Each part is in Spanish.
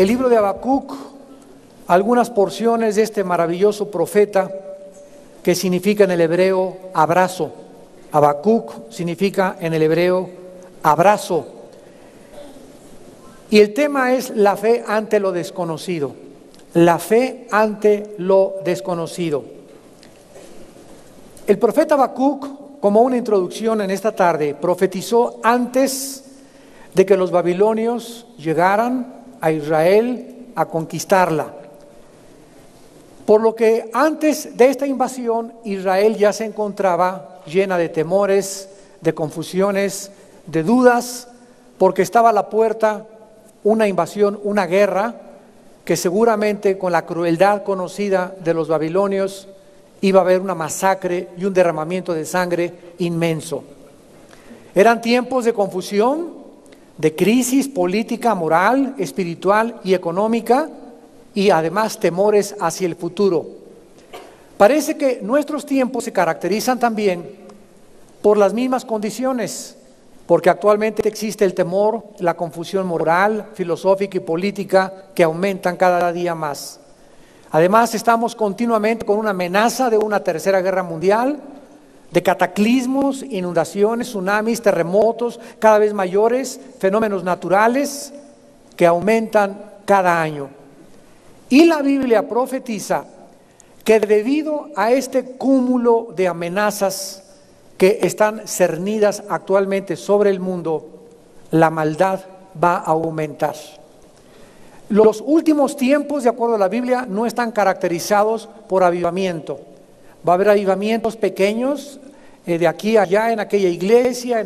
el libro de Habacuc, algunas porciones de este maravilloso profeta que significa en el hebreo abrazo. Habacuc significa en el hebreo abrazo. Y el tema es la fe ante lo desconocido. La fe ante lo desconocido. El profeta Habacuc, como una introducción en esta tarde, profetizó antes de que los babilonios llegaran a Israel a conquistarla. Por lo que antes de esta invasión, Israel ya se encontraba llena de temores, de confusiones, de dudas, porque estaba a la puerta una invasión, una guerra, que seguramente con la crueldad conocida de los babilonios iba a haber una masacre y un derramamiento de sangre inmenso. Eran tiempos de confusión, de crisis política, moral, espiritual y económica, y además temores hacia el futuro. Parece que nuestros tiempos se caracterizan también por las mismas condiciones, porque actualmente existe el temor, la confusión moral, filosófica y política que aumentan cada día más. Además, estamos continuamente con una amenaza de una tercera guerra mundial, de cataclismos, inundaciones, tsunamis, terremotos cada vez mayores, fenómenos naturales que aumentan cada año. Y la Biblia profetiza que debido a este cúmulo de amenazas que están cernidas actualmente sobre el mundo, la maldad va a aumentar. Los últimos tiempos, de acuerdo a la Biblia, no están caracterizados por avivamiento. Va a haber avivamientos pequeños, de aquí a allá, en aquella iglesia,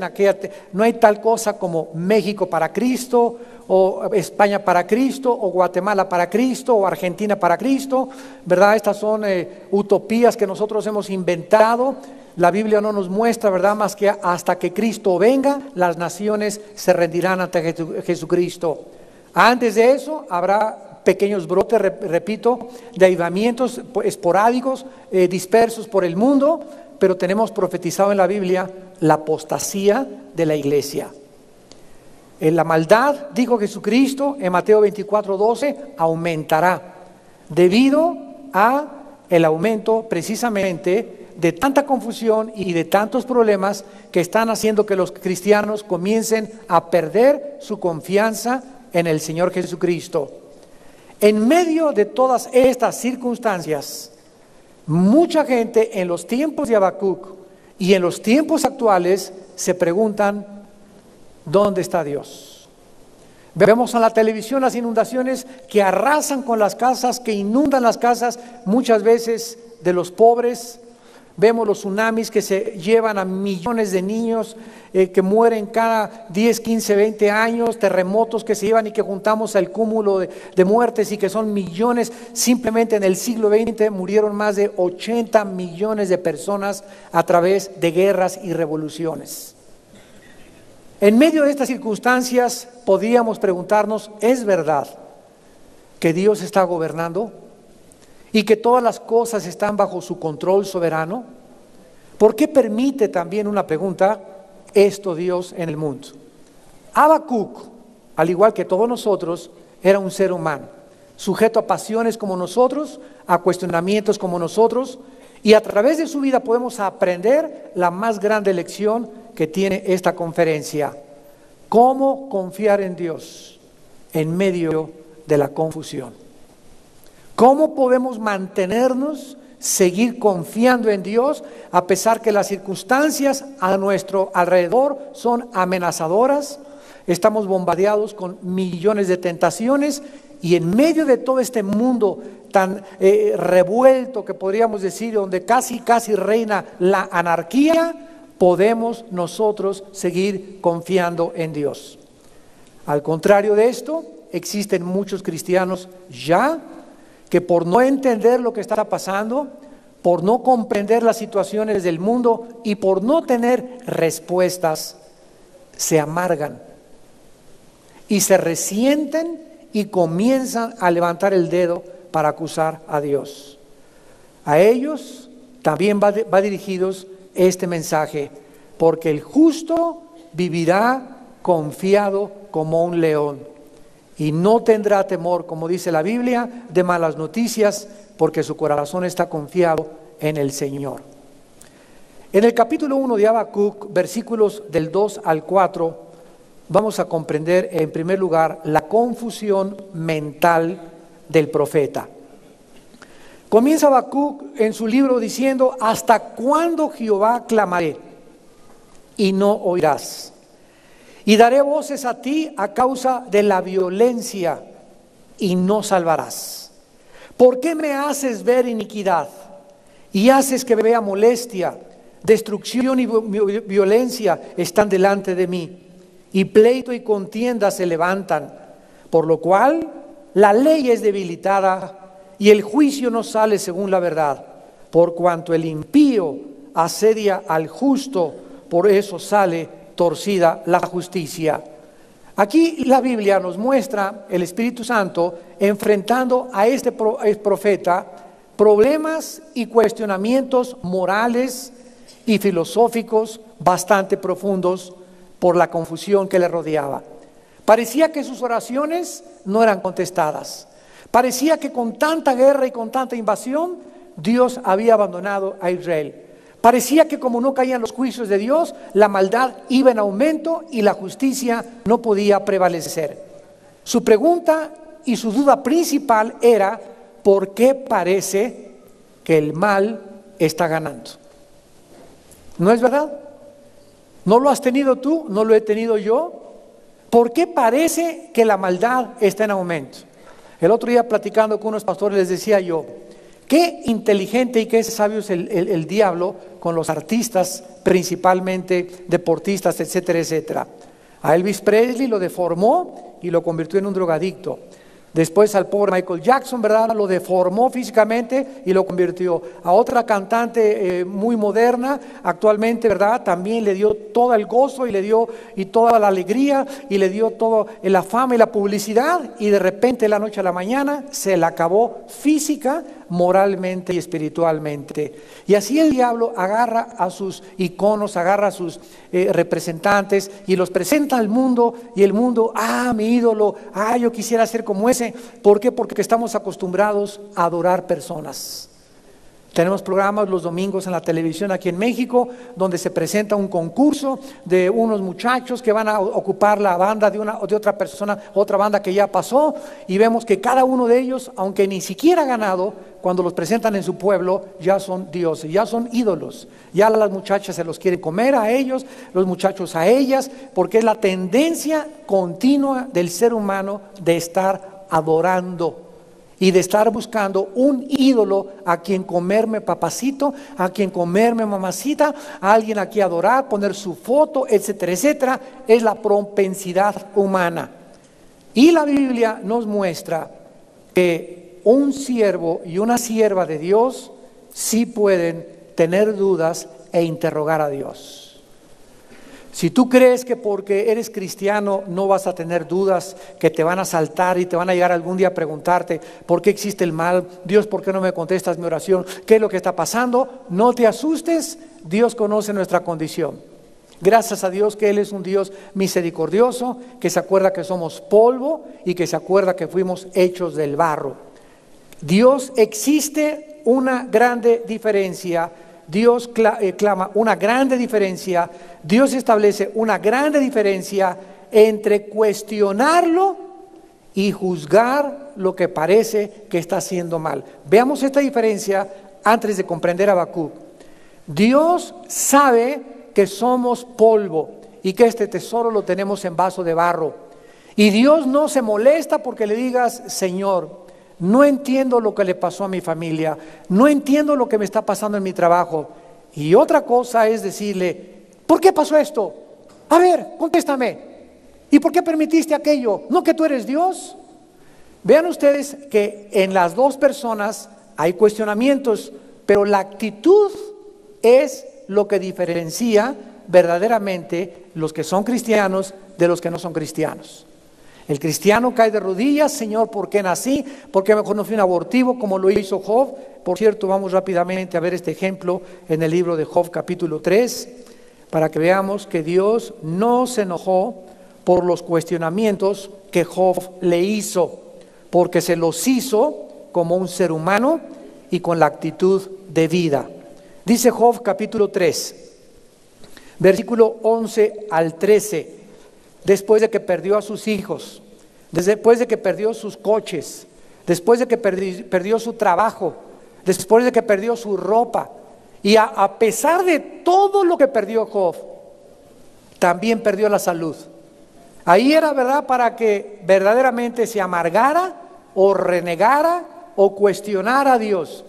no hay tal cosa como México para Cristo, o España para Cristo, o Guatemala para Cristo, o Argentina para Cristo, ¿verdad? Estas son utopías que nosotros hemos inventado. La Biblia no nos muestra, ¿verdad?, más que hasta que Cristo venga, las naciones se rendirán ante Jesucristo. Antes de eso habrá pequeños brotes, repito, de avivamientos esporádicos, dispersos por el mundo, pero tenemos profetizado en la Biblia la apostasía de la iglesia. En la maldad, dijo Jesucristo en Mateo 24:12, aumentará debido a el aumento precisamente de tanta confusión y de tantos problemas que están haciendo que los cristianos comiencen a perder su confianza en el Señor Jesucristo. En medio de todas estas circunstancias, mucha gente en los tiempos de Habacuc y en los tiempos actuales se preguntan, ¿dónde está Dios? Vemos en la televisión las inundaciones que arrasan con las casas, que inundan las casas muchas veces de los pobres. Vemos los tsunamis que se llevan a millones de niños que mueren cada 10, 15, 20 años, terremotos que se llevan y que juntamos al cúmulo de muertes y que son millones. Simplemente en el siglo XX murieron más de 80 millones de personas a través de guerras y revoluciones. En medio de estas circunstancias podríamos preguntarnos, ¿es verdad que Dios está gobernando y que todas las cosas están bajo su control soberano? ¿Por qué permite, también una pregunta, esto Dios en el mundo? Habacuc, al igual que todos nosotros, era un ser humano, sujeto a pasiones como nosotros, a cuestionamientos como nosotros, y a través de su vida podemos aprender la más grande lección que tiene esta conferencia: cómo confiar en Dios en medio de la confusión. ¿Cómo podemos mantenernos, seguir confiando en Dios a pesar que las circunstancias a nuestro alrededor son amenazadoras? Estamos bombardeados con millones de tentaciones y en medio de todo este mundo tan revuelto, que podríamos decir, donde casi reina la anarquía, podemos nosotros seguir confiando en Dios. Al contrario de esto, existen muchos cristianos ya que por no entender lo que está pasando, por no comprender las situaciones del mundo y por no tener respuestas, se amargan y se resienten y comienzan a levantar el dedo para acusar a Dios. A ellos también va dirigidos este mensaje: porque el justo vivirá confiado como un león, y no tendrá temor, como dice la Biblia, de malas noticias, porque su corazón está confiado en el Señor. En el capítulo 1 de Habacuc, versículos del 2 al 4, vamos a comprender en primer lugar la confusión mental del profeta. Comienza Habacuc en su libro diciendo: ¿hasta cuándo, Jehová, clamaré y no oirás? Y daré voces a ti a causa de la violencia y no salvarás. ¿Por qué me haces ver iniquidad y haces que vea molestia? Destrucción y violencia están delante de mí, y pleito y contienda se levantan, por lo cual la ley es debilitada y el juicio no sale según la verdad. Por cuanto el impío asedia al justo, por eso sale torcida la justicia. Aquí la Biblia nos muestra el Espíritu Santo enfrentando a este profeta problemas y cuestionamientos morales y filosóficos bastante profundos por la confusión que le rodeaba. Parecía que sus oraciones no eran contestadas. Parecía que con tanta guerra y con tanta invasión, Dios había abandonado a Israel. Parecía que como no caían los juicios de Dios, la maldad iba en aumento y la justicia no podía prevalecer. Su pregunta y su duda principal era: ¿por qué parece que el mal está ganando? ¿No es verdad? ¿No lo has tenido tú? ¿No lo he tenido yo? ¿Por qué parece que la maldad está en aumento? El otro día, platicando con unos pastores, les decía yo: qué inteligente y qué sabio es el diablo con los artistas, principalmente deportistas, etcétera, etcétera. A Elvis Presley lo deformó y lo convirtió en un drogadicto. Después al pobre Michael Jackson, ¿verdad?, lo deformó físicamente y lo convirtió. A otra cantante muy moderna actualmente, ¿verdad?, también le dio todo el gozo y le dio y toda la alegría y le dio toda la fama y la publicidad, y de repente de la noche a la mañana se la acabó física, moralmente y espiritualmente. Y así el diablo agarra a sus iconos, agarra a sus representantes y los presenta al mundo, y el mundo: mi ídolo, yo quisiera ser como ese. ¿Por qué? Porque estamos acostumbrados a adorar personas. Tenemos programas los domingos en la televisión aquí en México, donde se presenta un concurso de unos muchachos que van a ocupar la banda de una o de otra persona, otra banda que ya pasó, y vemos que cada uno de ellos, aunque ni siquiera ha ganado, cuando los presentan en su pueblo, ya son dioses, ya son ídolos. Ya las muchachas se los quieren comer a ellos, los muchachos a ellas, porque es la tendencia continua del ser humano de estar adorando y de estar buscando un ídolo a quien comerme papacito, a quien comerme mamacita, a alguien a quien adorar, poner su foto, etcétera, etcétera. Es la propensidad humana. Y la Biblia nos muestra que un siervo y una sierva de Dios sí pueden tener dudas e interrogar a Dios. Si tú crees que porque eres cristiano no vas a tener dudas, que te van a asaltar y te van a llegar algún día a preguntarte: ¿por qué existe el mal? Dios, ¿por qué no me contestas mi oración? ¿Qué es lo que está pasando? No te asustes, Dios conoce nuestra condición. Gracias a Dios que Él es un Dios misericordioso, que se acuerda que somos polvo y que se acuerda que fuimos hechos del barro. Dios, existe una grande diferencia. Dios clama una grande diferencia. Dios establece una grande diferencia entre cuestionarlo y juzgar lo que parece que está haciendo mal. Veamos esta diferencia antes de comprender a Habacuc. Dios sabe que somos polvo y que este tesoro lo tenemos en vaso de barro. Y Dios no se molesta porque le digas: Señor, no entiendo lo que le pasó a mi familia, no entiendo lo que me está pasando en mi trabajo. Y otra cosa es decirle: ¿por qué pasó esto? A ver, contéstame. ¿Y por qué permitiste aquello? ¿No que tú eres Dios? Vean ustedes que en las dos personas hay cuestionamientos, pero la actitud es lo que diferencia verdaderamente los que son cristianos de los que no son cristianos. El cristiano cae de rodillas: Señor, ¿por qué nací? ¿Por qué mejor no fui un abortivo como lo hizo Job? Por cierto, vamos rápidamente a ver este ejemplo en el libro de Job capítulo 3, para que veamos que Dios no se enojó por los cuestionamientos que Job le hizo, porque se los hizo como un ser humano y con la actitud de vida. Dice Job capítulo 3, versículo 11 al 13, después de que perdió a sus hijos, después de que perdió sus coches, después de que perdió su trabajo, después de que perdió su ropa, y a pesar de todo lo que perdió Job, también perdió la salud. Ahí era, ¿verdad?, para que verdaderamente se amargara o renegara o cuestionara a Dios.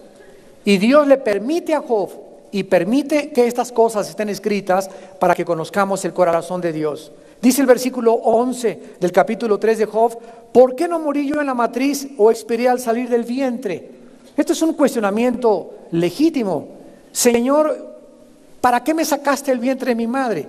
Y Dios le permite a Job y permite que estas cosas estén escritas para que conozcamos el corazón de Dios. Dice el versículo 11 del capítulo 3 de Job: ¿por qué no morí yo en la matriz o expiré al salir del vientre? Esto es un cuestionamiento legítimo. Señor, ¿para qué me sacaste del vientre de mi madre?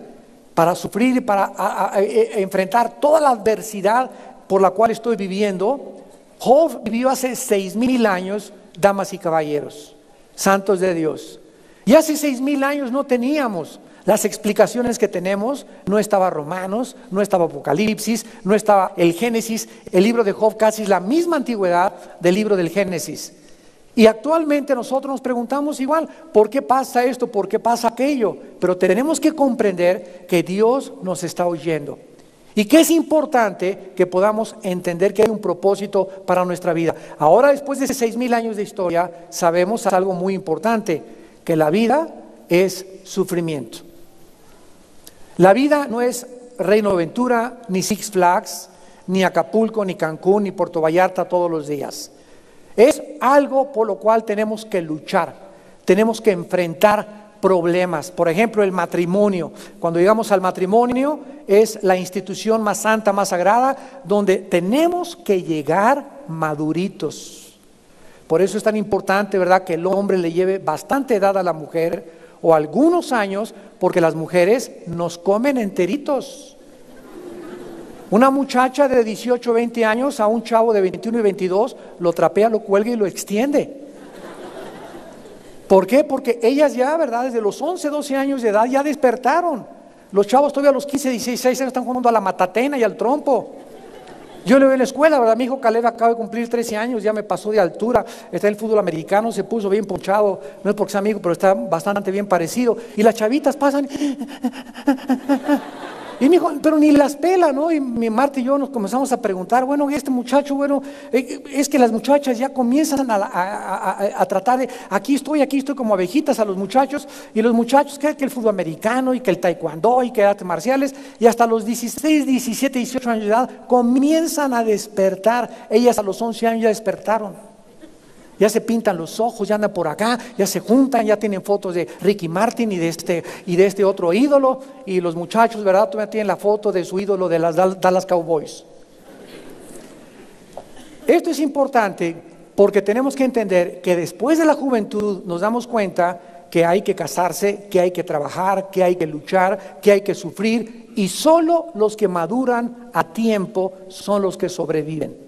Para sufrir y para enfrentar toda la adversidad por la cual estoy viviendo. Job vivió hace 6,000 años, damas y caballeros, santos de Dios. Y hace 6,000 años no teníamos las explicaciones que tenemos. No estaba Romanos, no estaba Apocalipsis, no estaba el Génesis. El libro de Job casi es la misma antigüedad del libro del Génesis. Y actualmente nosotros nos preguntamos igual: ¿por qué pasa esto? ¿Por qué pasa aquello? Pero tenemos que comprender que Dios nos está oyendo y que es importante que podamos entender que hay un propósito para nuestra vida. Ahora, después de 6,000 años de historia, sabemos algo muy importante: que la vida es sufrimiento. La vida no es Reino Aventura, ni Six Flags, ni Acapulco, ni Cancún, ni Puerto Vallarta todos los días. Es algo por lo cual tenemos que luchar, tenemos que enfrentar problemas. Por ejemplo, el matrimonio. Cuando llegamos al matrimonio, es la institución más santa, más sagrada, donde tenemos que llegar maduritos. Por eso es tan importante, ¿verdad?, que el hombre le lleve bastante edad a la mujer, o algunos años, porque las mujeres nos comen enteritos. Una muchacha de 18 o 20 años a un chavo de 21 y 22 lo trapea, lo cuelga y lo extiende. ¿Por qué? Porque ellas ya, ¿verdad?, desde los 11, 12 años de edad ya despertaron. Los chavos todavía a los 15, 16 años están jugando a la matatena y al trompo. Yo le veo en la escuela, ¿verdad? Mi hijo Caleb acaba de cumplir 13 años, ya me pasó de altura, está en el fútbol americano, se puso bien ponchado, no es porque sea amigo, pero está bastante bien parecido. Y las chavitas pasan... Y me dijo, pero ni las pela, ¿no? Y mi Marta y yo nos comenzamos a preguntar, bueno, este muchacho, bueno, es que las muchachas ya comienzan a tratar de, aquí estoy como abejitas a los muchachos, y los muchachos que el fútbol americano, y que el taekwondo, y que artes marciales, y hasta los 16, 17, 18 años de edad comienzan a despertar. Ellas a los 11 años ya despertaron. Ya se pintan los ojos, ya andan por acá, ya se juntan, ya tienen fotos de Ricky Martin y de este otro ídolo. Y los muchachos, ¿verdad?, todavía tienen la foto de su ídolo de las Dallas Cowboys. Esto es importante porque tenemos que entender que después de la juventud nos damos cuenta que hay que casarse, que hay que trabajar, que hay que luchar, que hay que sufrir. Y solo los que maduran a tiempo son los que sobreviven.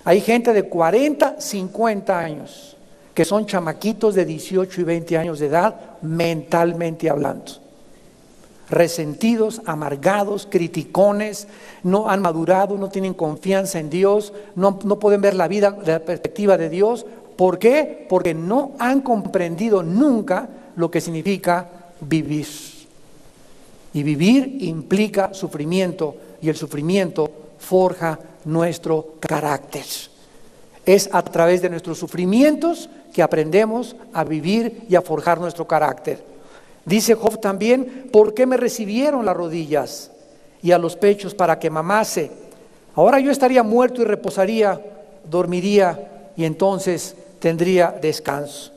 Hay gente de 40, 50 años que son chamaquitos de 18 y 20 años de edad, mentalmente hablando. Resentidos, amargados, criticones, no han madurado, no tienen confianza en Dios, no pueden ver la vida de la perspectiva de Dios. ¿Por qué? Porque no han comprendido nunca lo que significa vivir. Y vivir implica sufrimiento, y el sufrimiento forja nuestro carácter. Es a través de nuestros sufrimientos que aprendemos a vivir y a forjar nuestro carácter. Dice Job también: ¿por qué me recibieron las rodillas y a los pechos para que mamase? Ahora yo estaría muerto y reposaría, dormiría y entonces tendría descanso.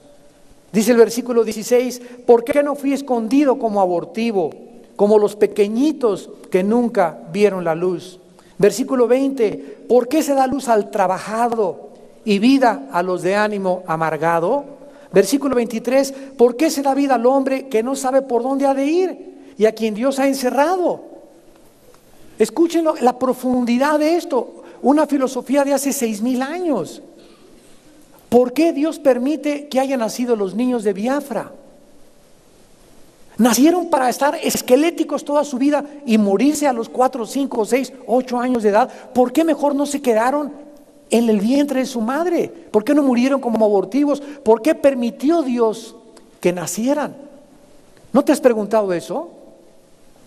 Dice el versículo 16: ¿por qué no fui escondido como abortivo, como los pequeñitos que nunca vieron la luz? Versículo 20: ¿por qué se da luz al trabajado y vida a los de ánimo amargado? Versículo 23: ¿por qué se da vida al hombre que no sabe por dónde ha de ir y a quien Dios ha encerrado? Escuchen la profundidad de esto, una filosofía de hace 6,000 años. ¿Por qué Dios permite que hayan nacido los niños de Biafra? Nacieron para estar esqueléticos toda su vida y morirse a los 4, 5, 6, 8 años de edad. ¿Por qué mejor no se quedaron en el vientre de su madre? ¿Por qué no murieron como abortivos? ¿Por qué permitió Dios que nacieran? ¿No te has preguntado eso?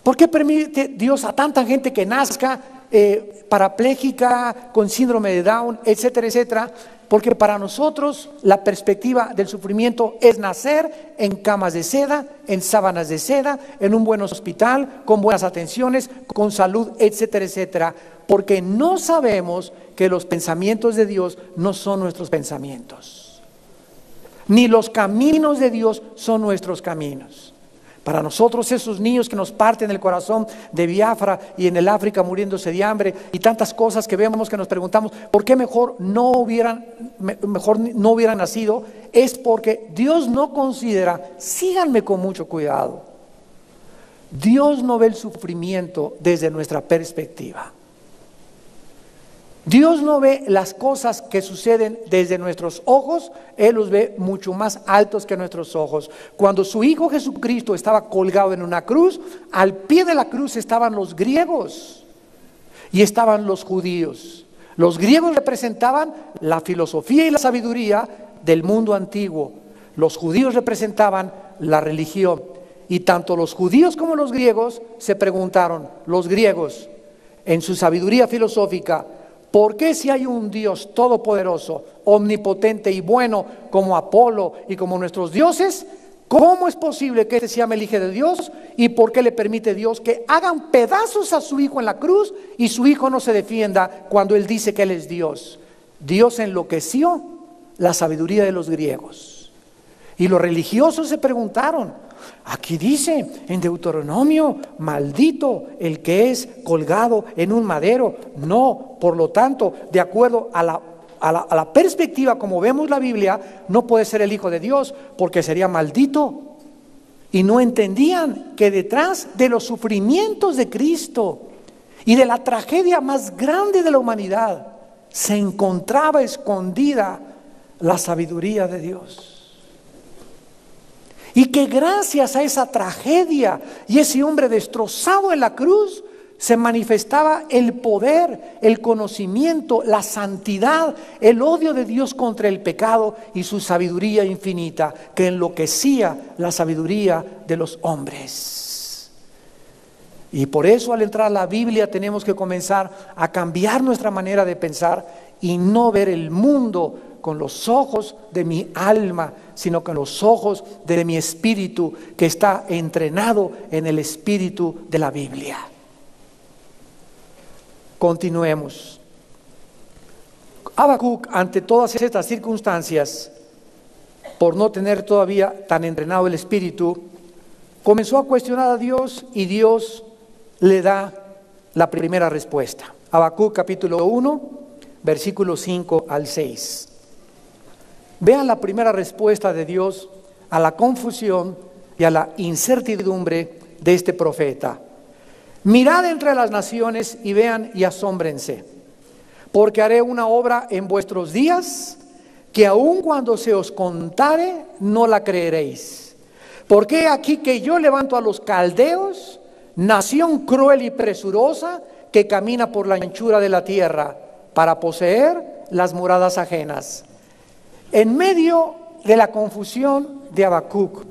¿Por qué permite Dios a tanta gente que nazca parapléjica, con síndrome de Down, etcétera, etcétera? Porque para nosotros la perspectiva del sufrimiento es nacer en camas de seda, en sábanas de seda, en un buen hospital, con buenas atenciones, con salud, etcétera, etcétera. Porque no sabemos que los pensamientos de Dios no son nuestros pensamientos, ni los caminos de Dios son nuestros caminos. Para nosotros esos niños que nos parten el corazón de Biafra y en el África muriéndose de hambre y tantas cosas que vemos que nos preguntamos ¿por qué mejor no hubieran nacido? Es porque Dios no considera, síganme con mucho cuidado, Dios no ve el sufrimiento desde nuestra perspectiva. Dios no ve las cosas que suceden desde nuestros ojos, Él los ve mucho más altos que nuestros ojos. Cuando su Hijo Jesucristo estaba colgado en una cruz, al pie de la cruz estaban los griegos y estaban los judíos. Los griegos representaban la filosofía y la sabiduría del mundo antiguo. Los judíos representaban la religión. Y tanto los judíos como los griegos se preguntaron, los griegos, en su sabiduría filosófica, ¿por qué si hay un Dios todopoderoso, omnipotente y bueno como Apolo y como nuestros dioses, cómo es posible que este se llame el Hijo de Dios? ¿Y por qué le permite Dios que hagan pedazos a su Hijo en la cruz y su Hijo no se defienda cuando Él dice que Él es Dios? Dios enloqueció la sabiduría de los griegos. Y los religiosos se preguntaron, aquí dice en Deuteronomio, maldito el que es colgado en un madero. No, por lo tanto, de acuerdo a la perspectiva como vemos la Biblia, no puede ser el Hijo de Dios porque sería maldito. Y no entendían que detrás de los sufrimientos de Cristo y de la tragedia más grande de la humanidad se encontraba escondida la sabiduría de Dios. Y que gracias a esa tragedia y ese hombre destrozado en la cruz se manifestaba el poder, el conocimiento, la santidad, el odio de Dios contra el pecado y su sabiduría infinita que enloquecía la sabiduría de los hombres. Y por eso al entrar a la Biblia tenemos que comenzar a cambiar nuestra manera de pensar y no ver el mundo con los ojos de mi alma, sino con los ojos de mi espíritu que está entrenado en el espíritu de la Biblia. Continuemos. Habacuc, ante todas estas circunstancias, por no tener todavía tan entrenado el espíritu, comenzó a cuestionar a Dios y Dios le da la primera respuesta. Habacuc capítulo 1, versículos 5 al 6. Vean la primera respuesta de Dios a la confusión y a la incertidumbre de este profeta. Mirad entre las naciones y vean y asómbrense, porque haré una obra en vuestros días que aun cuando se os contare no la creeréis. Porque aquí que yo levanto a los caldeos, nación cruel y presurosa que camina por la anchura de la tierra para poseer las moradas ajenas. En medio de la confusión de Habacuc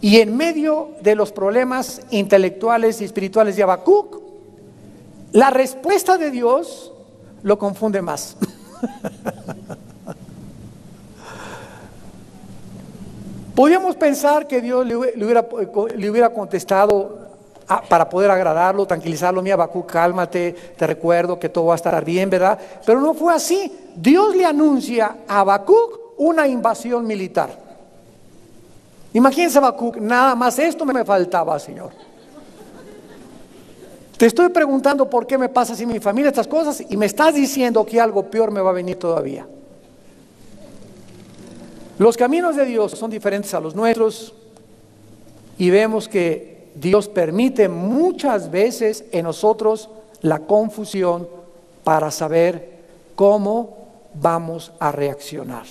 y en medio de los problemas intelectuales y espirituales de Habacuc, la respuesta de Dios lo confunde más. Podríamos pensar que Dios le hubiera contestado para poder agradarlo, tranquilizarlo. Mi Habacuc, cálmate, te recuerdo que todo va a estar bien, ¿verdad? Pero no fue así. Dios le anuncia a Habacuc una invasión militar. Imagínense Habacuc, nada más esto me faltaba, Señor. Te estoy preguntando por qué me pasa así mi familia estas cosas y me estás diciendo que algo peor me va a venir todavía. Los caminos de Dios son diferentes a los nuestros y vemos que Dios permite muchas veces en nosotros la confusión para saber cómo vamos a reaccionar.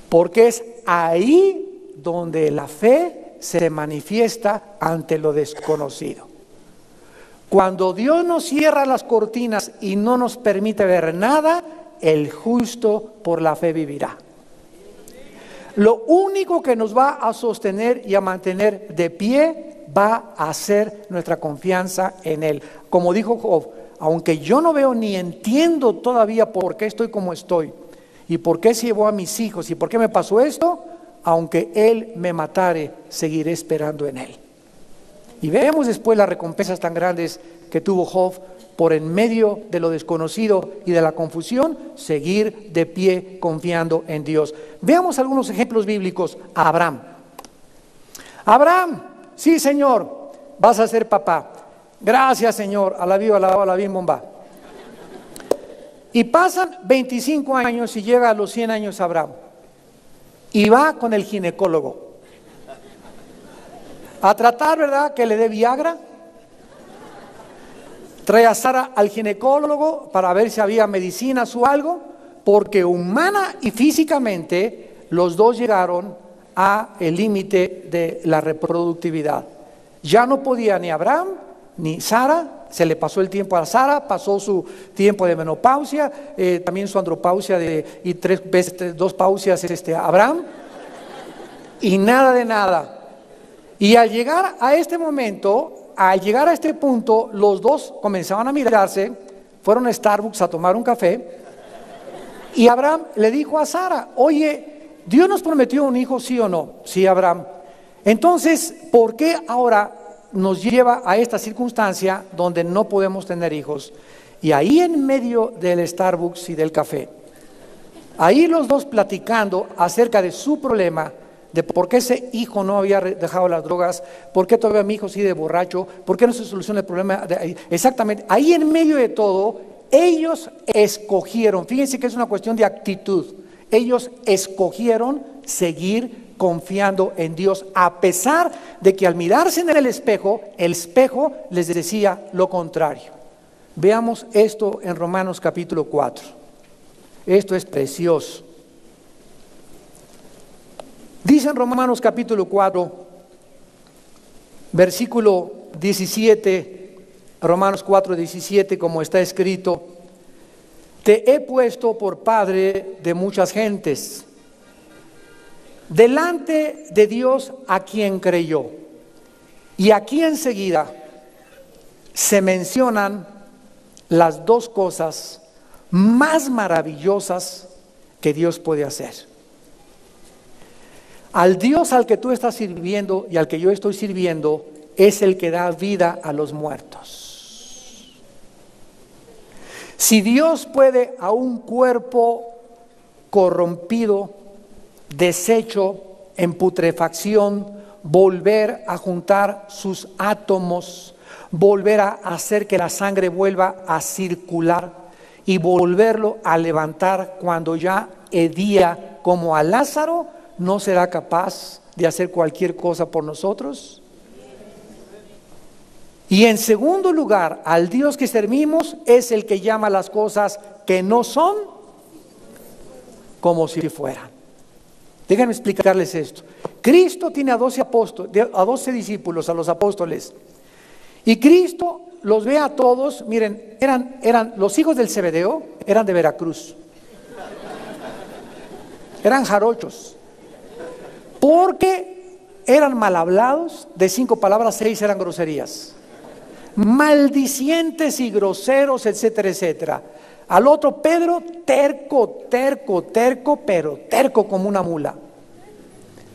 porque es ahí donde la fe se manifiesta ante lo desconocido. Cuando Dios nos cierra las cortinas y no nos permite ver nada, el justo por la fe vivirá. Lo único que nos va a sostener y a mantener de pie va a ser nuestra confianza en Él. Como dijo Job, aunque yo no veo ni entiendo todavía por qué estoy como estoy, y por qué se llevó a mis hijos, y por qué me pasó esto, aunque Él me matare, seguiré esperando en Él. Y vemos después las recompensas tan grandes que tuvo Job por en medio de lo desconocido y de la confusión, seguir de pie confiando en Dios. Veamos algunos ejemplos bíblicos. Abraham. Abraham, sí Señor, vas a ser papá. Gracias Señor, alabí bomba. Y pasan 25 años y llega a los 100 años Abraham. Y va con el ginecólogo a tratar, ¿verdad?, que le dé Viagra. Trae a Sara al ginecólogo para ver si había medicinas o algo, porque humana y físicamente los dos llegaron a el límite de la reproductividad. Ya no podía ni Abraham ni Sara, se le pasó el tiempo a Sara, pasó su tiempo de menopausia, también su andropausia y 2 pausias Abraham, y nada de nada. Y al llegar a este momento, al llegar a este punto, los dos comenzaban a mirarse, fueron a Starbucks a tomar un café, y Abraham le dijo a Sara, oye, ¿Dios nos prometió un hijo, sí o no? Sí, Abraham. Entonces, ¿por qué ahora nos lleva a esta circunstancia donde no podemos tener hijos? Y ahí en medio del Starbucks y del café, ahí los dos platicando acerca de su problema, de por qué ese hijo no había dejado las drogas, por qué todavía mi hijo sigue borracho, por qué no se soluciona el problema. Exactamente, ahí en medio de todo, ellos escogieron, fíjense que es una cuestión de actitud, ellos escogieron seguir confiando en Dios, a pesar de que al mirarse en el espejo les decía lo contrario. Veamos esto en Romanos capítulo 4. Esto es precioso. Dice en Romanos capítulo 4, versículo 17, Romanos 4, 17, como está escrito, te he puesto por padre de muchas gentes, delante de Dios a quien creyó. Y aquí enseguida se mencionan las dos cosas más maravillosas que Dios puede hacer. Al Dios al que tú estás sirviendo y al que yo estoy sirviendo es el que da vida a los muertos. Si Dios puede a un cuerpo corrompido, deshecho, en putrefacción, volver a juntar sus átomos, volver a hacer que la sangre vuelva a circular y volverlo a levantar cuando ya hedía como a Lázaro, ¿no será capaz de hacer cualquier cosa por nosotros? Y en segundo lugar, al Dios que servimos es el que llama las cosas que no son como si fueran. Déjenme explicarles esto. Cristo tiene a 12 discípulos, a los apóstoles. Y Cristo los ve a todos, miren, eran los hijos del Zebedeo, eran de Veracruz. Eran jarochos. Porque eran mal hablados, de 5 palabras, 6 eran groserías. Maldicientes y groseros, etcétera, etcétera. Al otro Pedro, terco, pero terco como una mula.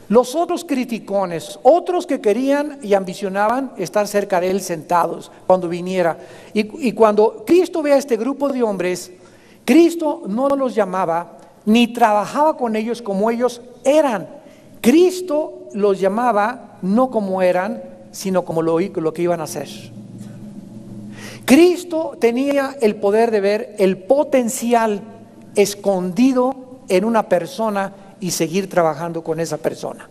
Los otros criticones, otros que querían y ambicionaban estar cerca de él sentados cuando viniera. Y cuando Cristo ve a este grupo de hombres, Cristo no los llamaba ni trabajaba con ellos como ellos eran. Cristo los llamaba no como eran, sino como lo que iban a hacer. Cristo tenía el poder de ver el potencial escondido en una persona y seguir trabajando con esa persona.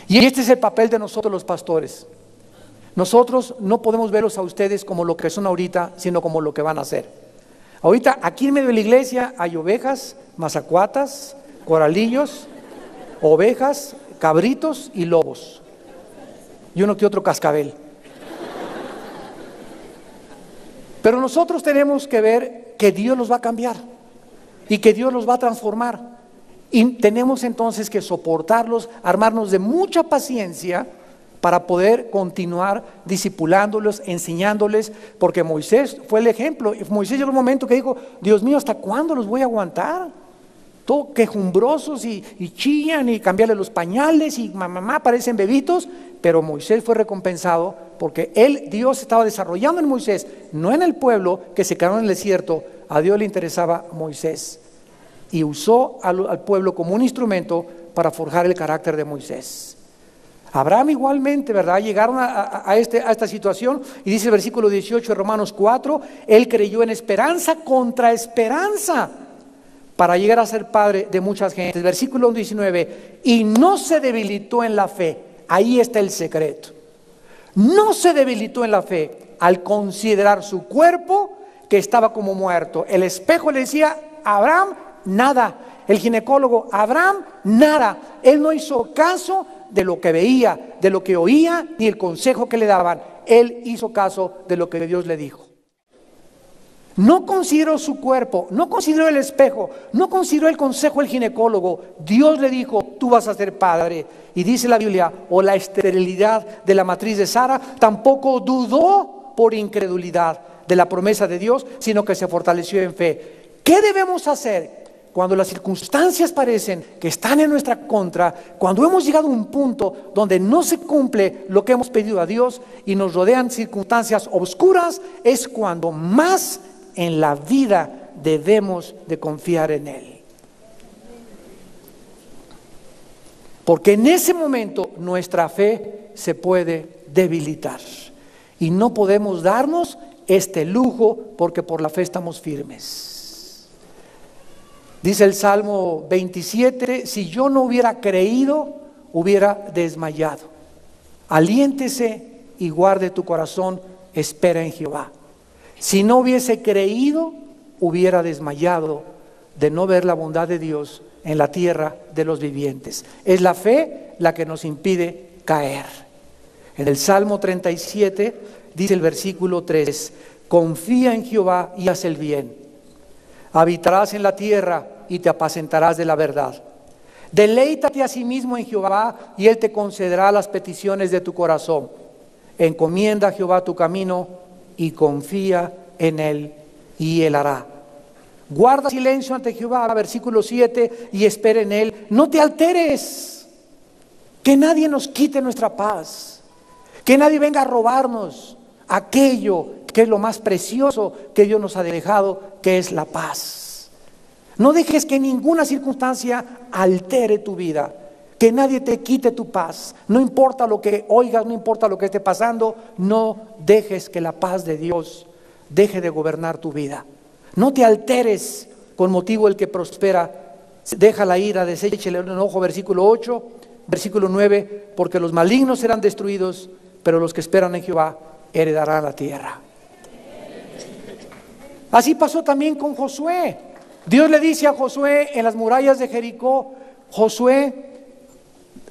Y este es el papel de nosotros los pastores. Nosotros no podemos verlos a ustedes como lo que son ahorita, sino como lo que van a hacer. Ahorita aquí en medio de la iglesia hay ovejas, mazacuatas, coralillos, ovejas, cabritos y lobos. Y uno que otro cascabel. Pero nosotros tenemos que ver que Dios los va a cambiar y que Dios los va a transformar. Y tenemos entonces que soportarlos, armarnos de mucha paciencia para poder continuar discipulándolos, enseñándoles, porque Moisés fue el ejemplo. Moisés llegó un momento que dijo: Dios mío, ¿hasta cuándo los voy a aguantar? Todo quejumbrosos y chillan, y cambiarle los pañales y mamá parecen bebitos. Pero Moisés fue recompensado porque Dios estaba desarrollando en Moisés, no en el pueblo que se quedó en el desierto. A Dios le interesaba Moisés y usó al pueblo como un instrumento para forjar el carácter de Moisés. Abraham igualmente, ¿verdad? Llegaron a esta situación, y dice el versículo 18 de Romanos 4, él creyó en esperanza contra esperanza para llegar a ser padre de muchas gentes. Versículo 19, y no se debilitó en la fe. Ahí está el secreto. No se debilitó en la fe al considerar su cuerpo que estaba como muerto. El espejo le decía a Abraham: nada. El ginecólogo: Abraham, nada. Él no hizo caso de lo que veía, de lo que oía, ni el consejo que le daban. Él hizo caso de lo que Dios le dijo. No consideró su cuerpo, no consideró el espejo, no consideró el consejo del ginecólogo. Dios le dijo: tú vas a ser padre. Y dice la Biblia: o la esterilidad de la matriz de Sara, tampoco dudó por incredulidad de la promesa de Dios, sino que se fortaleció en fe. ¿Qué debemos hacer cuando las circunstancias parecen que están en nuestra contra? Cuando hemos llegado a un punto donde no se cumple lo que hemos pedido a Dios y nos rodean circunstancias oscuras, es cuando más en la vida debemos de confiar en Él. Porque en ese momento nuestra fe se puede debilitar y no podemos darnos este lujo, porque por la fe estamos firmes. Dice el Salmo 27, si yo no hubiera creído, hubiera desmayado. Aliéntese y guarde tu corazón, espera en Jehová. Si no hubiese creído, hubiera desmayado de no ver la bondad de Dios en la tierra de los vivientes. Es la fe la que nos impide caer. En el Salmo 37 dice el versículo 3, confía en Jehová y haz el bien. Habitarás en la tierra y te apacentarás de la verdad. Deleítate a sí mismo en Jehová y Él te concederá las peticiones de tu corazón. Encomienda a Jehová tu camino y confía en Él y Él hará. Guarda silencio ante Jehová, versículo 7, y espera en Él. No te alteres, que nadie nos quite nuestra paz, que nadie venga a robarnos aquello que es lo más precioso que Dios nos ha dejado, que es la paz. No dejes que ninguna circunstancia altere tu vida, que nadie te quite tu paz. No importa lo que oigas, no importa lo que esté pasando, no dejes que la paz de Dios deje de gobernar tu vida. No te alteres con motivo del que prospera. Deja la ira, desecha el enojo, versículo 8, versículo 9, porque los malignos serán destruidos, pero los que esperan en Jehová heredarán la tierra. Así pasó también con Josué. Dios le dice a Josué en las murallas de Jericó: Josué,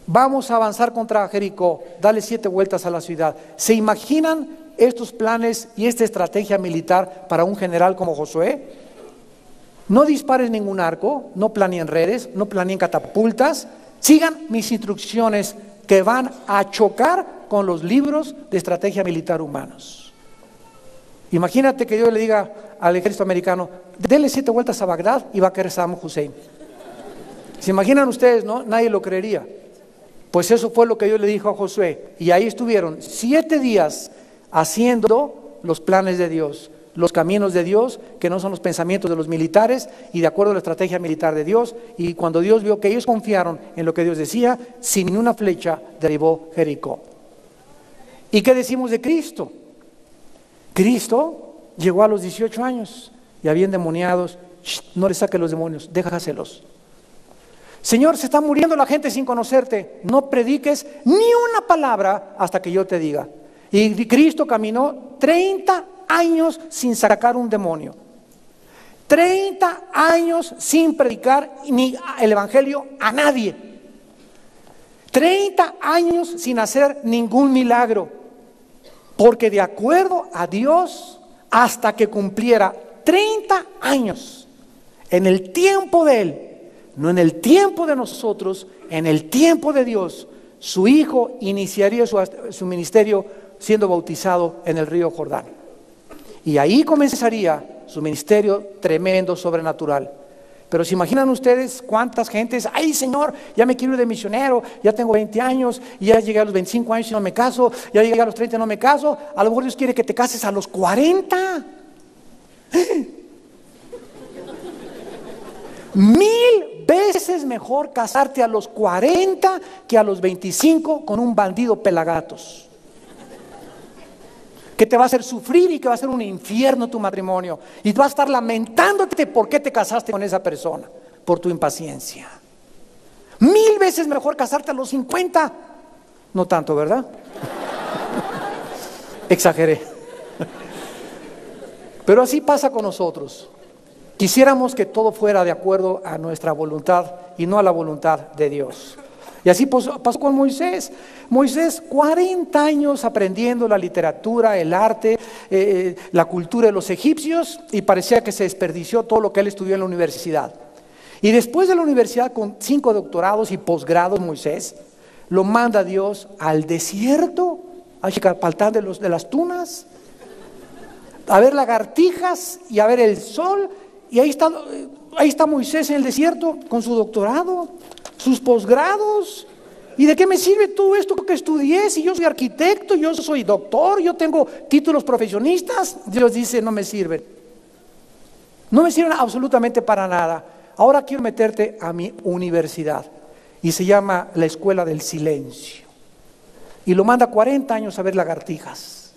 vamos a avanzar contra Jericó, dale 7 vueltas a la ciudad. ¿Se imaginan estos planes y esta estrategia militar para un general como Josué? No dispares ningún arco, no planeen redes, no planeen catapultas. Sigan mis instrucciones que van a chocar con los libros de estrategia militar humanos. Imagínate que yo le diga al ejército americano: dele 7 vueltas a Bagdad y va a caer Saddam Hussein. ¿Se imaginan ustedes, no? Nadie lo creería. Pues eso fue lo que Dios le dijo a Josué. Y ahí estuvieron 7 días haciendo los planes de Dios, los caminos de Dios, que no son los pensamientos de los militares, y de acuerdo a la estrategia militar de Dios. Y cuando Dios vio que ellos confiaron en lo que Dios decía, sin ni una flecha derribó Jericó. ¿Y qué decimos de Cristo? Cristo llegó a los 18 años y había endemoniados. No le saques los demonios, déjaselos. Señor, se está muriendo la gente sin conocerte. No prediques ni una palabra hasta que yo te diga. Y Cristo caminó 30 años sin sacar un demonio. 30 años sin predicar ni el evangelio a nadie. 30 años sin hacer ningún milagro. Porque de acuerdo a Dios, hasta que cumpliera 30 años, en el tiempo de Él, no en el tiempo de nosotros, en el tiempo de Dios, su Hijo iniciaría su ministerio siendo bautizado en el río Jordán. Y ahí comenzaría su ministerio tremendo, sobrenatural. Pero ¿se imaginan ustedes cuántas gentes? Ay, Señor, ya me quiero ir de misionero, ya tengo 20 años, y ya llegué a los 25 años y no me caso, ya llegué a los 30 y no me caso. A lo mejor Dios quiere que te cases a los 40. 1000 veces mejor casarte a los 40 que a los 25 con un bandido pelagatos, que te va a hacer sufrir y que va a ser un infierno tu matrimonio, y vas a estar lamentándote por qué te casaste con esa persona, por tu impaciencia. 1000 veces mejor casarte a los 50. No tanto, ¿verdad? Exageré. Pero así pasa con nosotros. Quisiéramos que todo fuera de acuerdo a nuestra voluntad y no a la voluntad de Dios. Y así pasó con Moisés. Moisés, 40 años aprendiendo la literatura, el arte, la cultura de los egipcios, y parecía que se desperdició todo lo que él estudió en la universidad. Y después de la universidad, con 5 doctorados y posgrados, Moisés lo manda Dios al desierto, a Chicalpaltán de las Tunas, a ver lagartijas y a ver el sol. Y ahí está Moisés en el desierto con su doctorado, sus posgrados. ¿Y de qué me sirve todo esto que estudié? Si yo soy arquitecto, yo soy doctor, yo tengo títulos profesionistas. Dios dice, no me sirven. No me sirven absolutamente para nada. Ahora quiero meterte a mi universidad. Y se llama la Escuela del Silencio. Y lo manda 40 años a ver lagartijas.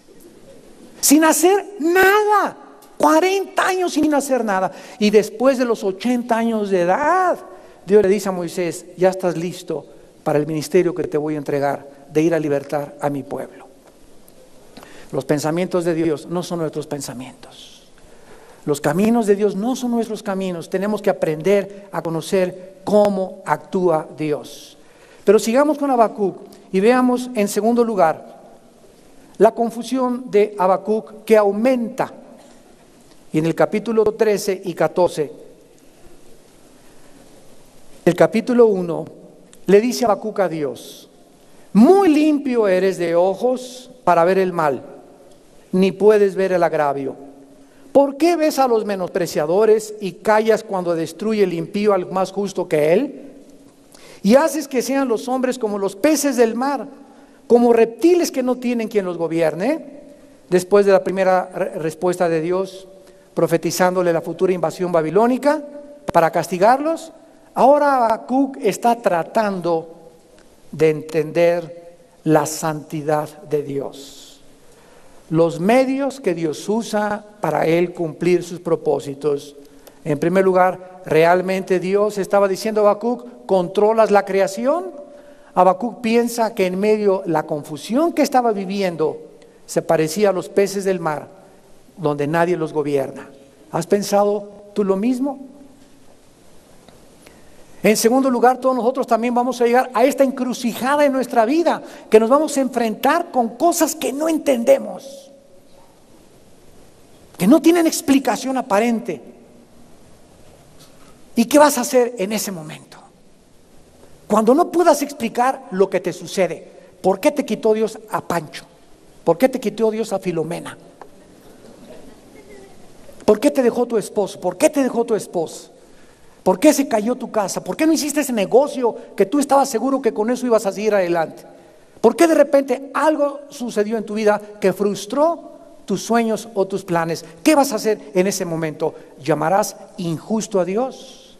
Sin hacer nada. 40 años sin hacer nada. Y después de los 80 años de edad, Dios le dice a Moisés, ya estás listo para el ministerio que te voy a entregar, de ir a libertar a mi pueblo. Los pensamientos de Dios no son nuestros pensamientos. Los caminos de Dios no son nuestros caminos. Tenemos que aprender a conocer cómo actúa Dios. Pero sigamos con Habacuc y veamos en segundo lugar la confusión de Habacuc, que aumenta. Y en el capítulo 13 y 14, el capítulo 1, le dice Habacuc a Dios, muy limpio eres de ojos para ver el mal, ni puedes ver el agravio. ¿Por qué ves a los menospreciadores y callas cuando destruye el impío al más justo que él? Y haces que sean los hombres como los peces del mar, como reptiles que no tienen quien los gobierne. Después de la primera respuesta de Dios, profetizándole la futura invasión babilónica para castigarlos, ahora Habacuc está tratando de entender la santidad de Dios, los medios que Dios usa para él cumplir sus propósitos. En primer lugar, realmente Dios estaba diciendo a Habacuc, ¿controlas la creación? Habacuc piensa que en medio de la confusión que estaba viviendo se parecía a los peces del mar, donde nadie los gobierna. ¿Has pensado tú lo mismo? En segundo lugar, todos nosotros también vamos a llegar a esta encrucijada en nuestra vida, que nos vamos a enfrentar con cosas que no entendemos, que no tienen explicación aparente. ¿Y qué vas a hacer en ese momento? Cuando no puedas explicar lo que te sucede. ¿Por qué te quitó Dios a Pancho? ¿Por qué te quitó Dios a Filomena? ¿Por qué te dejó tu esposo? ¿Por qué te dejó tu esposa? ¿Por qué se cayó tu casa? ¿Por qué no hiciste ese negocio que tú estabas seguro que con eso ibas a seguir adelante? ¿Por qué de repente algo sucedió en tu vida que frustró tus sueños o tus planes? ¿Qué vas a hacer en ese momento? ¿Llamarás injusto a Dios?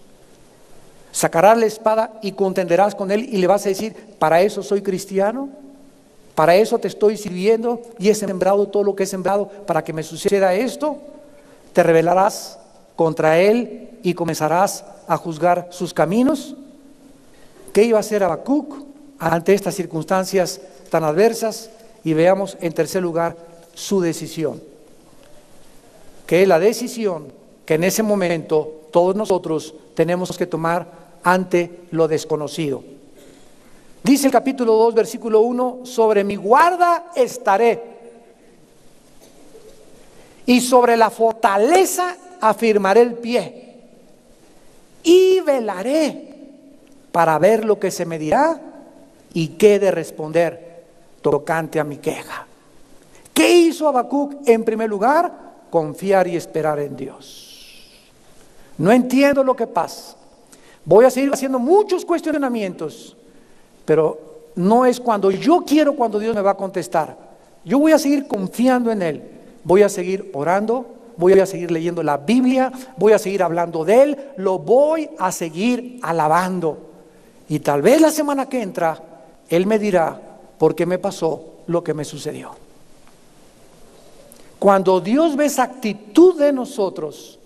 ¿Sacarás la espada y contenderás con Él y le vas a decir, para eso soy cristiano? ¿Para eso te estoy sirviendo y he sembrado todo lo que he sembrado para que me suceda esto? ¿Te rebelarás contra Él y comenzarás a juzgar sus caminos? ¿Qué iba a hacer Habacuc ante estas circunstancias tan adversas? Y veamos en tercer lugar su decisión, que es la decisión que que en ese momento todos nosotros tenemos que tomar ante lo desconocido. Dice el capítulo 2, versículo 1, sobre mi guarda estaré, y sobre la fortaleza afirmaré el pie, y velaré para ver lo que se me dirá y qué de responder tocante a mi queja. ¿Qué hizo Habacuc? En primer lugar, confiar y esperar en Dios. No entiendo lo que pasa. Voy a seguir haciendo muchos cuestionamientos, pero no es cuando yo quiero cuando Dios me va a contestar. Yo voy a seguir confiando en Él. Voy a seguir orando, voy a seguir leyendo la Biblia, voy a seguir hablando de Él, lo voy a seguir alabando. Y tal vez la semana que entra, Él me dirá por qué me pasó lo que me sucedió. Cuando Dios ve esa actitud de nosotros,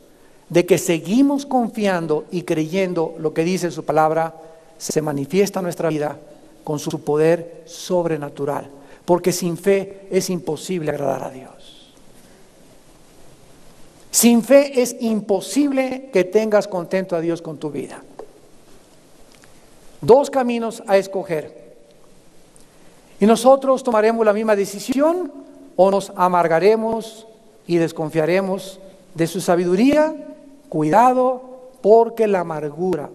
de que seguimos confiando y creyendo lo que dice su palabra, se manifiesta en nuestra vida con su poder sobrenatural. Porque sin fe es imposible agradar a Dios. Sin fe es imposible que tengas contento a Dios con tu vida. Dos caminos a escoger. Y nosotros tomaremos la misma decisión o nos amargaremos y desconfiaremos de su sabiduría. Cuidado, porque la amargura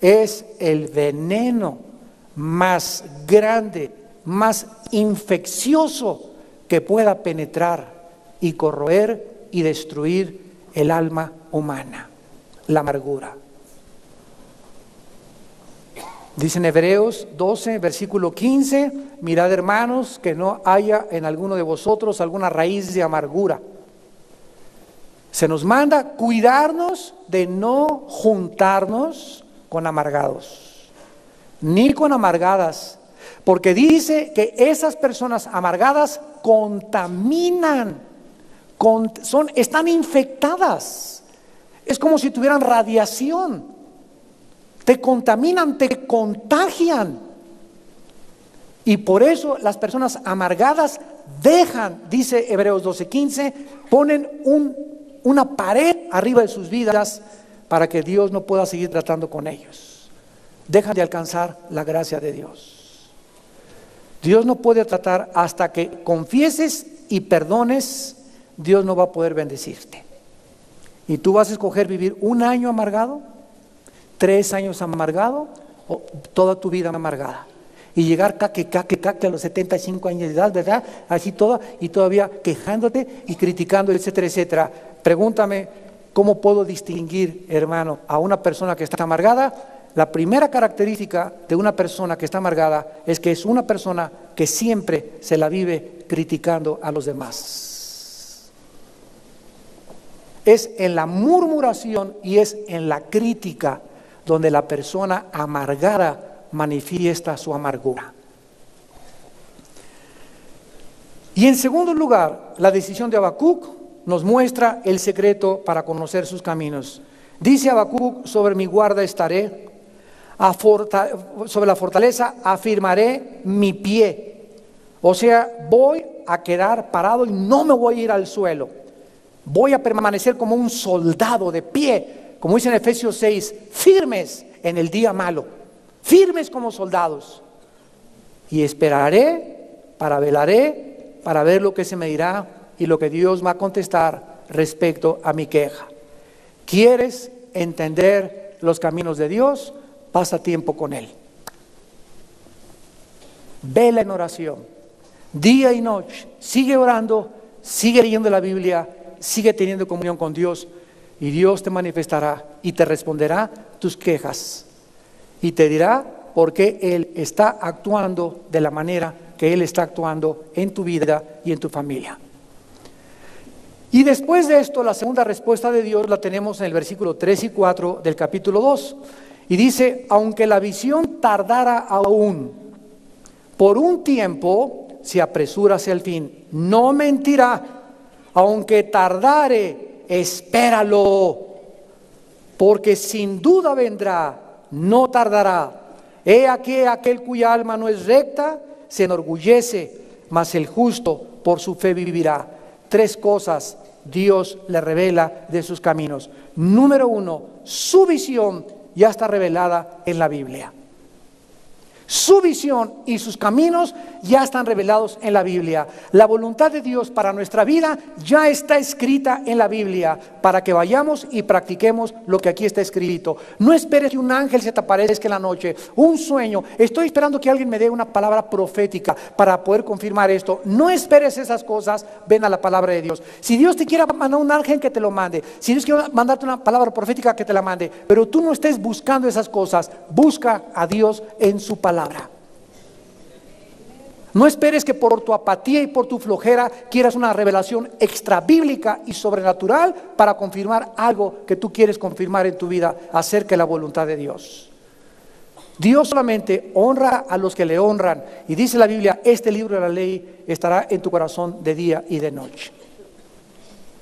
es el veneno más grande, más infeccioso que pueda penetrar y corroer y destruir el alma humana, la amargura. Dice en Hebreos 12, versículo 15, mirad hermanos, que no haya en alguno de vosotros alguna raíz de amargura. Se nos manda cuidarnos de no juntarnos con amargados, ni con amargadas, porque dice que esas personas amargadas contaminan. Están infectadas. Es como si tuvieran radiación. Te contaminan, te contagian. Y por eso las personas amargadas dejan, dice Hebreos 12:15, ponen una pared arriba de sus vidas para que Dios no pueda seguir tratando con ellos. Dejan de alcanzar la gracia de Dios. Dios no puede tratar hasta que confieses y perdones. Dios no va a poder bendecirte. ¿Y tú vas a escoger vivir 1 año amargado, 3 años amargado o toda tu vida amargada? Y llegar caque a los 75 años de edad, ¿verdad? Así toda y todavía quejándote y criticando, etcétera, etcétera. Pregúntame, ¿cómo puedo distinguir, hermano, a una persona que está amargada? La primera característica de una persona que está amargada es que es una persona que siempre se la vive criticando a los demás. Es en la murmuración y es en la crítica donde la persona amargada manifiesta su amargura. Y en segundo lugar, la decisión de Habacuc nos muestra el secreto para conocer sus caminos. Dice Habacuc, sobre mi guarda estaré, sobre la fortaleza afirmaré mi pie. O sea, voy a quedar parado y no me voy a ir al suelo. Voy a permanecer como un soldado de pie, como dice en Efesios 6, firmes en el día malo, firmes como soldados. Y esperaré, velaré, para ver lo que se me dirá y lo que Dios va a contestar respecto a mi queja. ¿Quieres entender los caminos de Dios? Pasa tiempo con Él. Vela en oración, día y noche. Sigue orando, sigue leyendo la Biblia, sigue teniendo comunión con Dios y Dios te manifestará y te responderá tus quejas y te dirá por qué Él está actuando de la manera que Él está actuando en tu vida y en tu familia. Y después de esto, la segunda respuesta de Dios la tenemos en el versículo 3 y 4 del capítulo 2. Y dice, aunque la visión tardara aún, por un tiempo se apresura hacia el fin. No mentirá, aunque tardare, espéralo, porque sin duda vendrá, no tardará. He aquí aquel cuya alma no es recta, se enorgullece, mas el justo por su fe vivirá. 3 cosas Dios le revela de sus caminos. Número 1, su visión ya está revelada en la Biblia. Su visión y sus caminos ya están revelados en la Biblia. La voluntad de Dios para nuestra vida ya está escrita en la Biblia, para que vayamos y practiquemos lo que aquí está escrito. No esperes que un ángel se te aparezca en la noche, un sueño. Estoy esperando que alguien me dé una palabra profética para poder confirmar esto. No esperes esas cosas, ven a la palabra de Dios. Si Dios te quiere mandar un ángel, que te lo mande. Si Dios quiere mandarte una palabra profética, que te la mande. Pero tú no estés buscando esas cosas, busca a Dios en su palabra. No esperes que por tu apatía y por tu flojera quieras una revelación extra bíblica y sobrenatural para confirmar algo que tú quieres confirmar en tu vida acerca de la voluntad de Dios. Dios solamente honra a los que le honran, y dice la Biblia: este libro de la ley estará en tu corazón de día y de noche.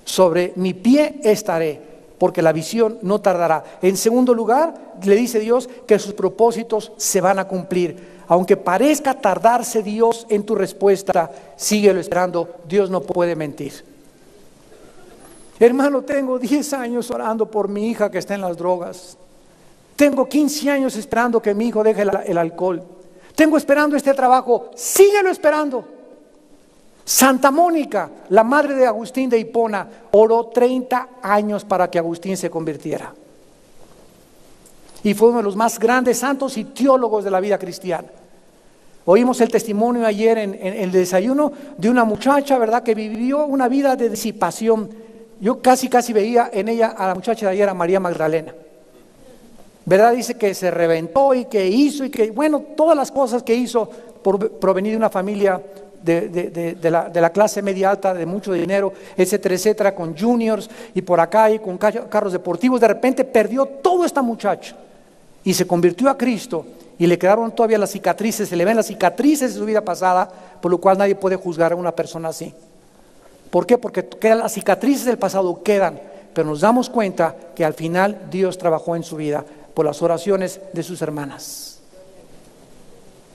Sobre mi pie estaré, porque la visión no tardará. En segundo lugar, le dice Dios que sus propósitos se van a cumplir. Aunque parezca tardarse Dios en tu respuesta, síguelo esperando. Dios no puede mentir. Hermano, tengo 10 años orando por mi hija que está en las drogas. Tengo 15 años esperando que mi hijo deje el alcohol. Tengo esperando este trabajo. Síguelo esperando. Santa Mónica, la madre de Agustín de Hipona, oró 30 años para que Agustín se convirtiera. Y fue uno de los más grandes santos y teólogos de la vida cristiana. Oímos el testimonio ayer en el desayuno de una muchacha, ¿verdad?, que vivió una vida de disipación. Yo casi veía en ella a la muchacha de ayer, a María Magdalena. ¿Verdad? Dice que se reventó y que hizo y que, bueno, todas las cosas que hizo por provenir de una familia de la clase media alta, de mucho dinero, etcétera, etcétera, con juniors y por acá y con carros deportivos. De repente perdió todo esta muchacha y se convirtió a Cristo, y le quedaron todavía las cicatrices, se le ven las cicatrices de su vida pasada, por lo cual nadie puede juzgar a una persona así. ¿Por qué? Porque las cicatrices del pasado quedan, pero nos damos cuenta que al final Dios trabajó en su vida por las oraciones de sus hermanas.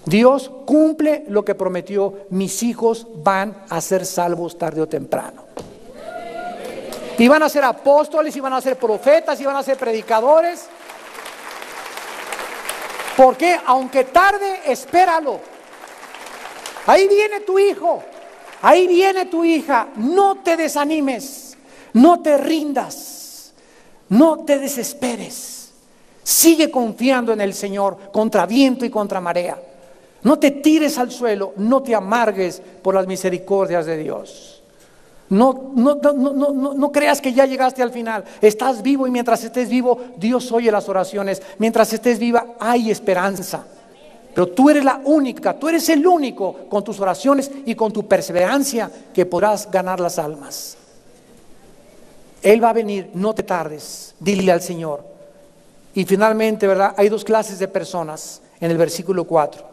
Dios cumple lo que prometió: mis hijos van a ser salvos tarde o temprano. Y van a ser apóstoles, y van a ser profetas, y van a ser predicadores. Porque aunque tarde, espéralo. Ahí viene tu hijo, ahí viene tu hija. No te desanimes, no te rindas, no te desesperes. Sigue confiando en el Señor contra viento y contra marea. No te tires al suelo, no te amargues por las misericordias de Dios. No creas que ya llegaste al final. Estás vivo, y mientras estés vivo, Dios oye las oraciones. Mientras estés viva, hay esperanza. Pero tú eres la única, tú eres el único, con tus oraciones y con tu perseverancia, que podrás ganar las almas. Él va a venir, no te tardes, dile al Señor. Y finalmente, ¿verdad?, hay 2 clases de personas en el versículo 4.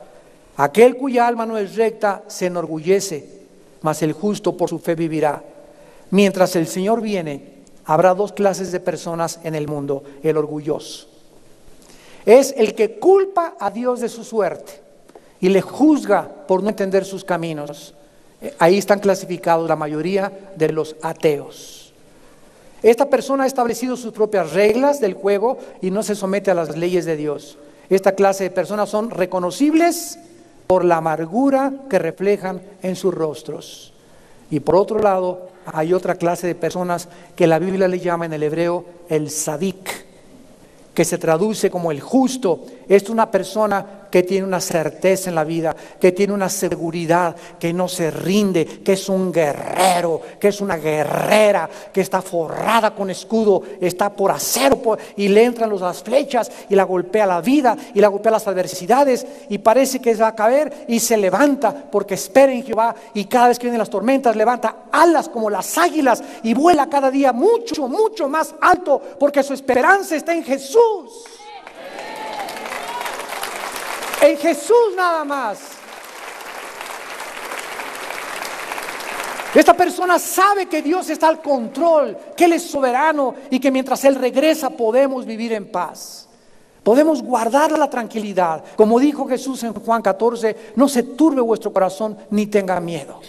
Aquel cuya alma no es recta se enorgullece, mas el justo por su fe vivirá. Mientras el Señor viene, habrá 2 clases de personas en el mundo. El orgulloso es el que culpa a Dios de su suerte y le juzga por no entender sus caminos. Ahí están clasificados la mayoría de los ateos. Esta persona ha establecido sus propias reglas del juego y no se somete a las leyes de Dios. Esta clase de personas son reconocibles por la amargura que reflejan en sus rostros. Y por otro lado, hay otra clase de personas que la Biblia le llama en el hebreo el sadik, que se traduce como el justo. Es una persona que tiene una certeza en la vida, que tiene una seguridad, que no se rinde, que es un guerrero, que es una guerrera, que está forrada con escudo, está por acero, y le entran las flechas y la golpea la vida y la golpea las adversidades, y parece que va a caer y se levanta porque espera en Jehová, y cada vez que vienen las tormentas levanta alas como las águilas y vuela cada día mucho, mucho más alto, porque su esperanza está en Jesús. En Jesús nada más. Esta persona sabe que Dios está al control, que Él es soberano, y que mientras Él regresa podemos vivir en paz. Podemos guardar la tranquilidad. Como dijo Jesús en Juan 14, no se turbe vuestro corazón ni tenga miedo.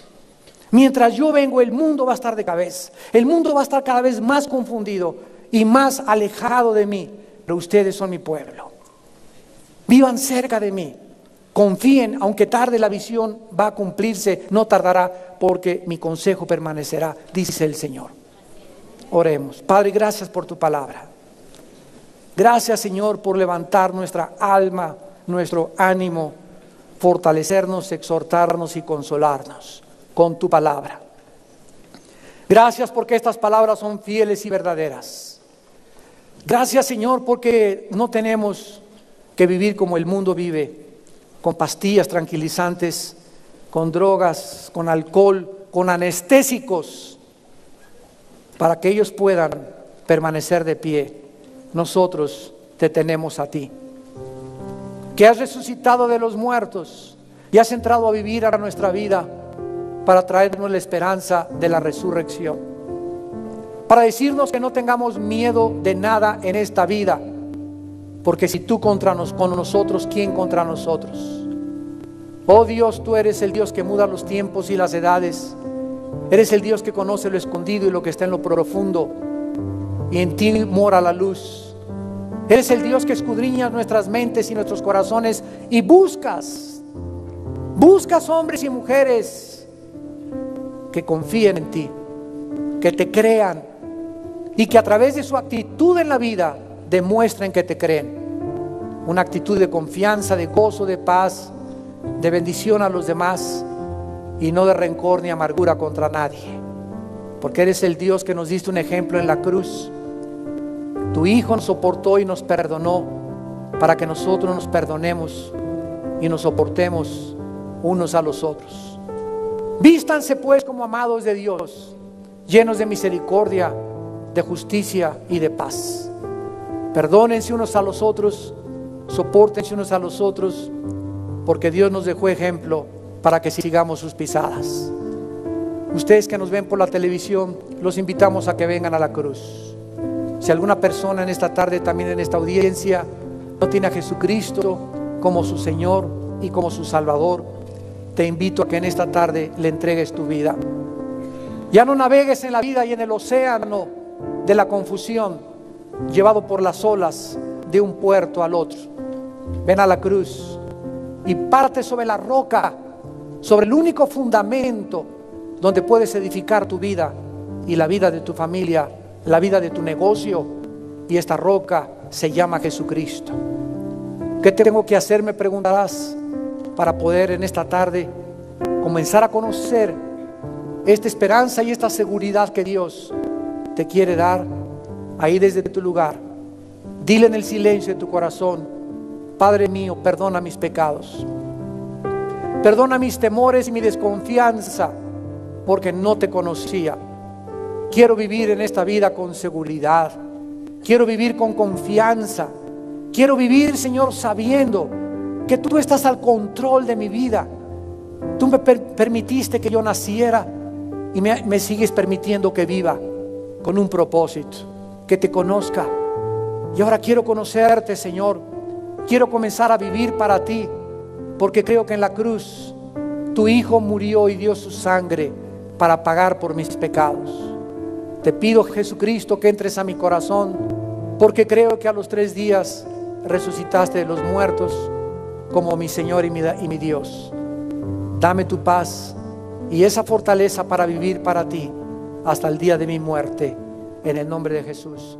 Mientras yo vengo, el mundo va a estar de cabeza. El mundo va a estar cada vez más confundido y más alejado de mí. Pero ustedes son mi pueblo. Vivan cerca de mí. Confíen, aunque tarde la visión va a cumplirse, no tardará, porque mi consejo permanecerá, dice el Señor. Oremos. Padre, gracias por tu palabra. Gracias, Señor, por levantar nuestra alma, nuestro ánimo, fortalecernos, exhortarnos y consolarnos con tu palabra. Gracias porque estas palabras son fieles y verdaderas. Gracias, Señor, porque no tenemos que vivir como el mundo vive, con pastillas tranquilizantes, con drogas, con alcohol, con anestésicos, para que ellos puedan permanecer de pie. Nosotros te tenemos a ti, que has resucitado de los muertos y has entrado a vivir a nuestra vida para traernos la esperanza de la resurrección, para decirnos que no tengamos miedo de nada en esta vida, porque si tú con nosotros, ¿quién contra nosotros? Oh Dios, tú eres el Dios que muda los tiempos y las edades. Eres el Dios que conoce lo escondido y lo que está en lo profundo, y en ti mora la luz. Eres el Dios que escudriña nuestras mentes y nuestros corazones, y buscas hombres y mujeres que confíen en ti, que te crean, y que a través de su actitud en la vida demuestren que te creen. Una actitud de confianza, de gozo, de paz, de bendición a los demás, y no de rencor ni amargura contra nadie, porque eres el Dios que nos diste un ejemplo en la cruz. Tu Hijo nos soportó y nos perdonó para que nosotros nos perdonemos y nos soportemos unos a los otros. Vístanse pues como amados de Dios, llenos de misericordia, de justicia y de paz. Perdónense unos a los otros, sopórtense unos a los otros, porque Dios nos dejó ejemplo para que sigamos sus pisadas. Ustedes que nos ven por la televisión, los invitamos a que vengan a la cruz. Si alguna persona en esta tarde, también en esta audiencia, no tiene a Jesucristo como su Señor y como su Salvador, te invito a que en esta tarde le entregues tu vida. Ya no navegues en la vida y en el océano de la confusión, llevado por las olas de un puerto al otro. Ven a la cruz y parte sobre la roca, sobre el único fundamento donde puedes edificar tu vida y la vida de tu familia, la vida de tu negocio, y esta roca se llama Jesucristo. ¿Qué tengo que hacer?, me preguntarás, para poder en esta tarde comenzar a conocer esta esperanza y esta seguridad que Dios te quiere dar. Ahí desde tu lugar, dile en el silencio de tu corazón: Padre mío, perdona mis pecados, perdona mis temores y mi desconfianza, porque no te conocía. Quiero vivir en esta vida con seguridad, quiero vivir con confianza, quiero vivir, Señor, sabiendo que tú estás al control de mi vida. Tú me permitiste que yo naciera y me sigues permitiendo que viva con un propósito, que te conozca. Y ahora quiero conocerte, Señor. Quiero comenzar a vivir para ti, porque creo que en la cruz tu Hijo murió y dio su sangre para pagar por mis pecados. Te pido, Jesucristo, que entres a mi corazón, porque creo que a los 3 días resucitaste de los muertos como mi Señor y mi Dios. Dame tu paz y esa fortaleza para vivir para ti hasta el día de mi muerte, en el nombre de Jesús.